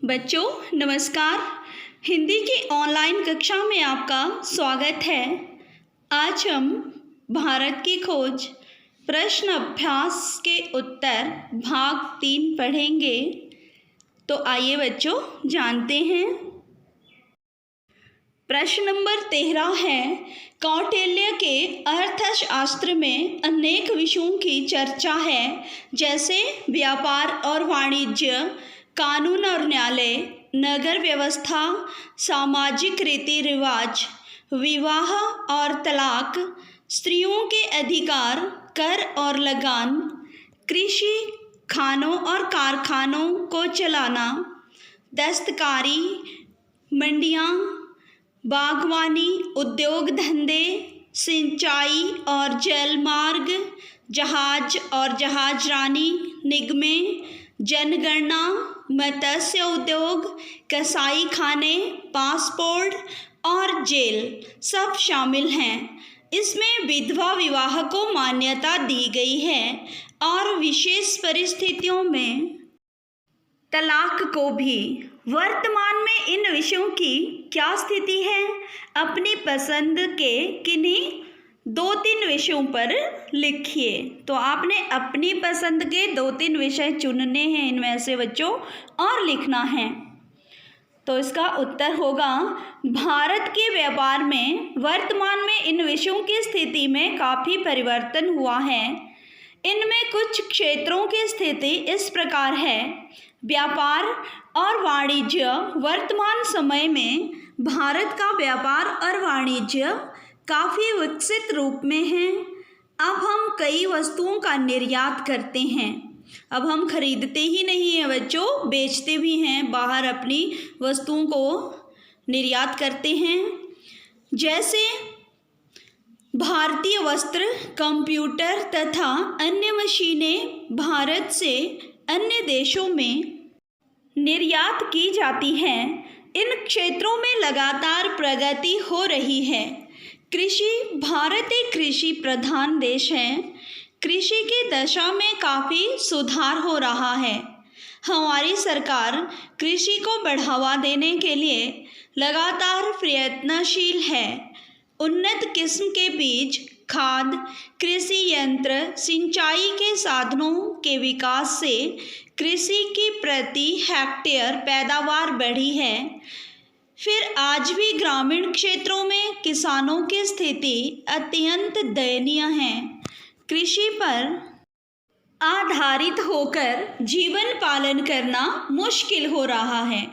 बच्चों नमस्कार। हिंदी की ऑनलाइन कक्षा में आपका स्वागत है। आज हम भारत की खोज प्रश्न अभ्यास के उत्तर भाग 3 पढ़ेंगे। तो आइए बच्चों जानते हैं। प्रश्न नंबर 13 है, कौटिल्य के अर्थशास्त्र में अनेक विषयों की चर्चा है, जैसे व्यापार और वाणिज्य, कानून और न्यायालय, नगर व्यवस्था, सामाजिक रीति रिवाज, विवाह और तलाक, स्त्रियों के अधिकार, कर और लगान, कृषि, खानों और कारखानों को चलाना, दस्तकारी, मंडियाँ, बागवानी, उद्योग धंधे, सिंचाई और जलमार्ग, जहाज और जहाजरानी, निगमें, जनगणना, मत्स्य उद्योग, कसाई खाने, पासपोर्ट और जेल सब शामिल हैं। इसमें विधवा विवाह को मान्यता दी गई है और विशेष परिस्थितियों में तलाक को भी। वर्तमान में इन विषयों की क्या स्थिति है? अपनी पसंद के किन्हीं 2-3 विषयों पर लिखिए। तो आपने अपनी पसंद के 2-3 विषय चुनने हैं इनमें से बच्चों और लिखना है। तो इसका उत्तर होगा, भारत के व्यापार में वर्तमान में इन विषयों की स्थिति में काफ़ी परिवर्तन हुआ है। इनमें कुछ क्षेत्रों की स्थिति इस प्रकार है। व्यापार और वाणिज्य, वर्तमान समय में भारत का व्यापार और वाणिज्य काफ़ी विकसित रूप में है। अब हम कई वस्तुओं का निर्यात करते हैं। अब हम खरीदते ही नहीं हैं बच्चों, बेचते भी हैं, बाहर अपनी वस्तुओं को निर्यात करते हैं। जैसे भारतीय वस्त्र, कंप्यूटर तथा अन्य मशीनें भारत से अन्य देशों में निर्यात की जाती हैं। इन क्षेत्रों में लगातार प्रगति हो रही है। कृषि, भारत एक कृषि प्रधान देश है। कृषि की दशा में काफ़ी सुधार हो रहा है। हमारी सरकार कृषि को बढ़ावा देने के लिए लगातार प्रयत्नशील है। उन्नत किस्म के बीज, खाद, कृषि यंत्र, सिंचाई के साधनों के विकास से कृषि की प्रति हेक्टेयर पैदावार बढ़ी है। फिर आज भी ग्रामीण क्षेत्रों में किसानों की स्थिति अत्यंत दयनीय है। कृषि पर आधारित होकर जीवन पालन करना मुश्किल हो रहा है।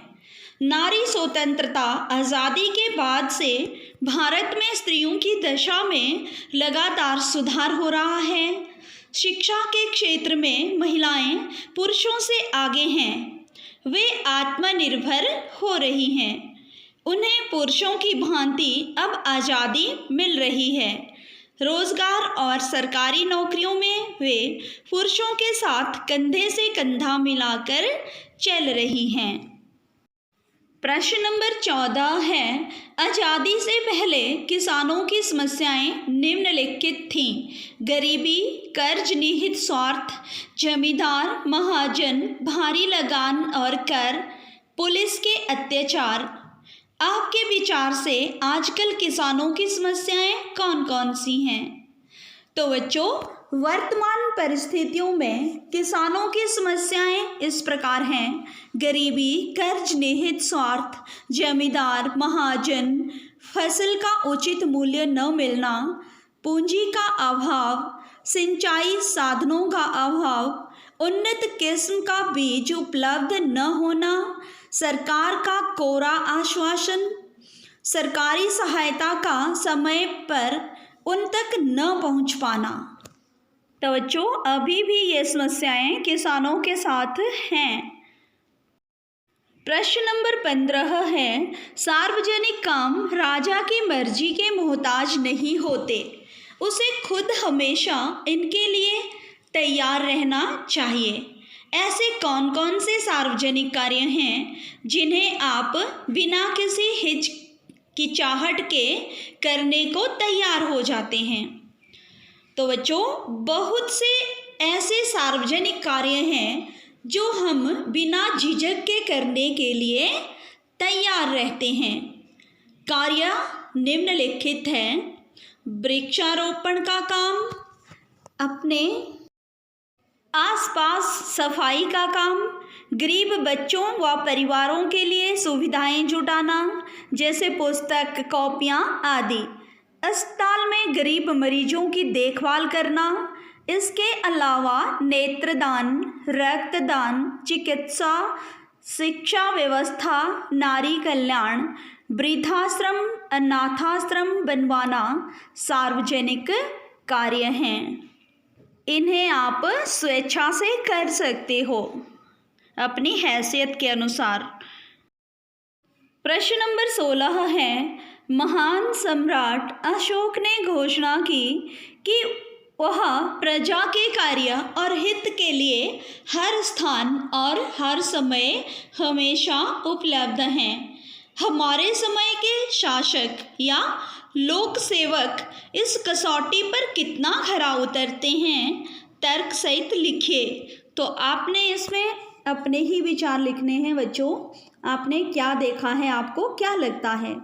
नारी स्वतंत्रता आज़ादी के बाद से भारत में स्त्रियों की दशा में लगातार सुधार हो रहा है। शिक्षा के क्षेत्र में महिलाएं पुरुषों से आगे हैं। वे आत्मनिर्भर हो रही हैं। उन्हें पुरुषों की भांति अब आज़ादी मिल रही है। रोजगार और सरकारी नौकरियों में वे पुरुषों के साथ कंधे से कंधा मिलाकर चल रही हैं। प्रश्न नंबर 14 है, आज़ादी से पहले किसानों की समस्याएं निम्नलिखित थीं। गरीबी, कर्ज निहित स्वार्थ, जमींदार महाजन, भारी लगान और कर, पुलिस के अत्याचार। आपके विचार से आजकल किसानों की समस्याएं कौन कौन सी हैं? तो बच्चों, वर्तमान परिस्थितियों में किसानों की समस्याएं इस प्रकार हैं। गरीबी, कर्ज निहित स्वार्थ, जमींदार महाजन, फसल का उचित मूल्य न मिलना, पूंजी का अभाव, सिंचाई साधनों का अभाव, उन्नत किस्म का बीज उपलब्ध न होना, सरकार का कोरा आश्वासन, सरकारी सहायता का समय पर उन तक न पहुंच पाना। तो बच्चों, अभी भी ये समस्याएं किसानों के साथ हैं। प्रश्न नंबर 15 है, सार्वजनिक काम राजा की मर्जी के मोहताज नहीं होते। उसे खुद हमेशा इनके लिए तैयार रहना चाहिए। ऐसे कौन कौन से सार्वजनिक कार्य हैं जिन्हें आप बिना किसी हिचकिचाहट के करने को तैयार हो जाते हैं? तो बच्चों, बहुत से ऐसे सार्वजनिक कार्य हैं जो हम बिना झिझक के करने के लिए तैयार रहते हैं। कार्य निम्नलिखित है। वृक्षारोपण का काम, अपने आसपास सफाई का काम, गरीब बच्चों व परिवारों के लिए सुविधाएं जुटाना जैसे पुस्तक, कॉपियाँ आदि, अस्पताल में गरीब मरीजों की देखभाल करना। इसके अलावा नेत्रदान, रक्तदान, चिकित्सा, शिक्षा व्यवस्था, नारी कल्याण, वृद्धाश्रम, अनाथाश्रम बनवाना सार्वजनिक कार्य हैं। इन्हें आप स्वेच्छा से कर सकते हो अपनी हैसियत के अनुसार। प्रश्न नंबर 16 है, महान सम्राट अशोक ने घोषणा की कि वह प्रजा के कार्य और हित के लिए हर स्थान और हर समय हमेशा उपलब्ध हैं। हमारे समय के शासक या लोक सेवक इस कसौटी पर कितना खरा उतरते हैं, तर्क सहित लिखिए। तो आपने इसमें अपने ही विचार लिखने हैं बच्चों। आपने क्या देखा है, आपको क्या लगता है,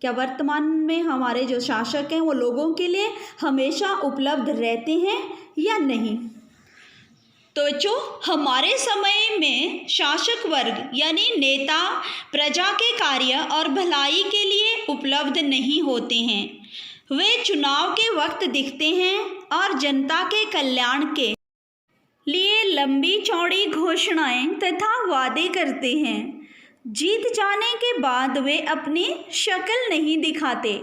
क्या वर्तमान में हमारे जो शासक हैं वो लोगों के लिए हमेशा उपलब्ध रहते हैं या नहीं। तो बच्चों, हमारे समय में शासक वर्ग यानी नेता प्रजा के कार्य और भलाई के लिए उपलब्ध नहीं होते हैं। वे चुनाव के वक्त दिखते हैं और जनता के कल्याण के लिए लंबी चौड़ी घोषणाएं तथा वादे करते हैं। जीत जाने के बाद वे अपनी शक्ल नहीं दिखाते।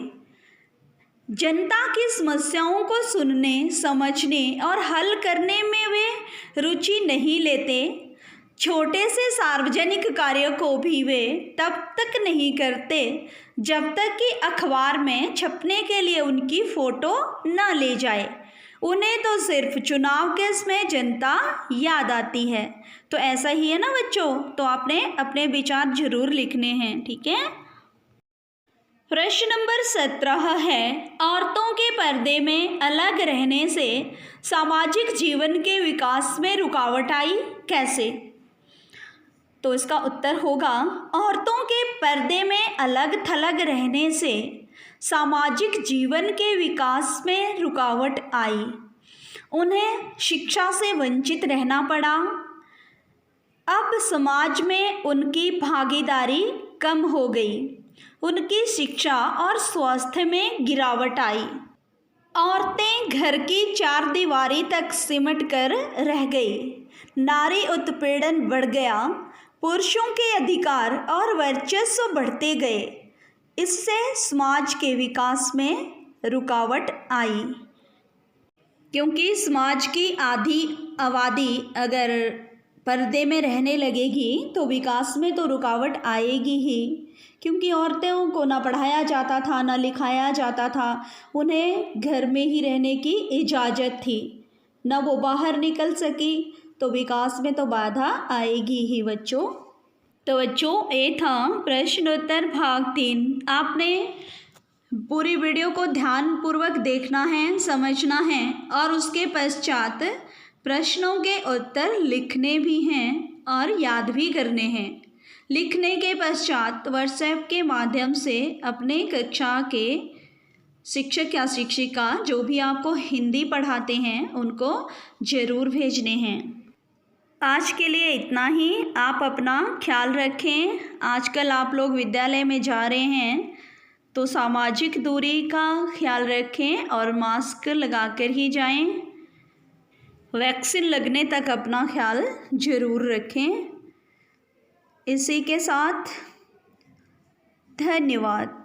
जनता की समस्याओं को सुनने, समझने और हल करने में वे रुचि नहीं लेते। छोटे से सार्वजनिक कार्य को भी वे तब तक नहीं करते जब तक कि अखबार में छपने के लिए उनकी फ़ोटो न ले जाए। उन्हें तो सिर्फ चुनाव के समय जनता याद आती है। तो ऐसा ही है ना बच्चों। तो आपने अपने विचार जरूर लिखने हैं, ठीक है। प्रश्न नंबर 17 है, औरतों के पर्दे में अलग रहने से सामाजिक जीवन के विकास में रुकावट आई, कैसे। तो इसका उत्तर होगा, औरतों के पर्दे में अलग थलग रहने से सामाजिक जीवन के विकास में रुकावट आई। उन्हें शिक्षा से वंचित रहना पड़ा। अब समाज में उनकी भागीदारी कम हो गई। उनकी शिक्षा और स्वास्थ्य में गिरावट आई। औरतें घर की चार दीवारी तक सिमट कर रह गई। नारी उत्पीड़न बढ़ गया। पुरुषों के अधिकार और वर्चस्व बढ़ते गए। इससे समाज के विकास में रुकावट आई। क्योंकि समाज की आधी आबादी अगर पर्दे में रहने लगेगी तो विकास में तो रुकावट आएगी ही। क्योंकि औरतों को ना पढ़ाया जाता था, ना लिखाया जाता था। उन्हें घर में ही रहने की इजाज़त थी, ना वो बाहर निकल सकी। तो विकास में तो बाधा आएगी ही बच्चों। तो बच्चों, ये था प्रश्नोत्तर भाग 3। आपने पूरी वीडियो को ध्यानपूर्वक देखना है, समझना है और उसके पश्चात प्रश्नों के उत्तर लिखने भी हैं और याद भी करने हैं। लिखने के पश्चात व्हाट्सएप के माध्यम से अपने कक्षा के शिक्षक या शिक्षिका जो भी आपको हिंदी पढ़ाते हैं उनको ज़रूर भेजने हैं। आज के लिए इतना ही। आप अपना ख्याल रखें। आजकल आप लोग विद्यालय में जा रहे हैं तो सामाजिक दूरी का ख्याल रखें और मास्क लगाकर ही जाएं। वैक्सीन लगने तक अपना ख्याल ज़रूर रखें। इसी के साथ धन्यवाद।